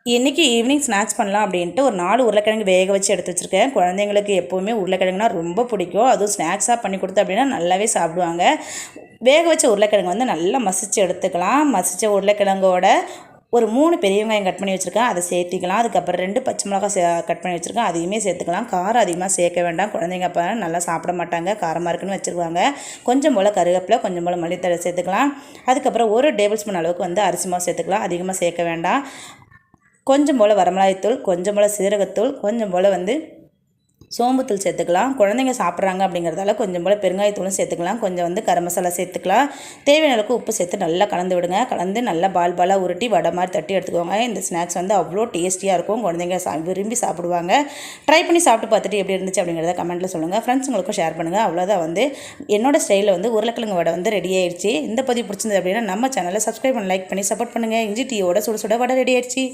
இன்றைக்கி evening snacks பண்ணலாம் அப்படின்ட்டு ஒரு 4 உருளைக்கிழங்கு வேக வச்சு எடுத்து வச்சுருக்கேன். குழந்தைங்களுக்கு எப்போவுமே உருளைக்கிழங்குனா ரொம்ப பிடிக்கும். அதுவும் ஸ்நாக்ஸாக பண்ணி கொடுத்தேன் அப்படின்னா நல்லாவே சாப்பிடுவாங்க. வேக வச்ச உருளைக்கிழங்கு வந்து நல்லா மசிச்சு எடுத்துக்கலாம். மசித்த உருளைக்கிழங்கோட ஒரு 3 பெரிய வெங்காயம் கட் பண்ணி வச்சுருக்கேன், அதை சேர்த்திக்கலாம். அதுக்கப்புறம் 2 பச்சை மிளகாய் கட் பண்ணி வச்சுருக்கேன், அதையுமே சேர்த்துக்கலாம். காரம் அதிகமாக சேர்க்க வேண்டாம், குழந்தைங்க அப்போ நல்லா சாப்பிட மாட்டாங்க, காரமாக இருக்குன்னு வச்சுருவாங்க. கொஞ்சம் போல் கருவேப்பிலை, கொஞ்சம் போல் மல்லித்தழை சேர்த்துக்கலாம். அதுக்கப்புறம் 1 டேபிள் ஸ்பூன் அளவுக்கு வந்து அரிசி மாவு சேர்த்துக்கலாம், அதிகமாக சேர்க்க வேண்டாம். கொஞ்சம் போல் வரமிளகாய்த்தூள், கொஞ்சம் போல் சீரகத்தூள், கொஞ்சம் போல் வந்து சோம்புத்தூள் சேர்த்துக்கலாம். குழந்தைங்க சாப்பிட்றாங்க அப்படிங்கிறதால கொஞ்சம் போல் பெருங்காயத்தூளும் சேர்த்துக்கலாம். கொஞ்சம் வந்து கரம் மசாலா சேர்த்துக்கலாம். தேவையான அளவுக்கு உப்பு சேர்த்து நல்லா கலந்து விடுங்க. கலந்து நல்லா பாலாக உருட்டி வடை மாதிரி தட்டி எடுத்துக்கோங்க. இந்த ஸ்நாக்ஸ் வந்து அவ்வளோ டேஸ்டியாக இருக்கும். குழந்தைங்க விரும்பி சாப்பிடுவாங்க. ட்ரை பண்ணி சாப்பிட்டு பார்த்துட்டு எப்படி இருந்துச்சு அப்படிங்கிறத கமெண்ட்டில் சொல்லுங்கள். ஃப்ரெண்ட்ஸுங்களுக்கும் ஷேர் பண்ணுங்கள். அவ்வளோதான் வந்து என்னோடய ஸ்டைலில் வந்து உருளைக்கிழங்கு வடை வந்து ரெடி ஆயிடுச்சு. இந்த பதிவு பிடிச்சிருந்தது அப்படின்னா நம்ம சேனலை சப்ஸ்கிரைப் பண்ணி லைக் பண்ணி சப்போர்ட் பண்ணுங்கள். இஞ்சி டீயோட சுட சுட வடை ரெடி ஆயிடுச்சு.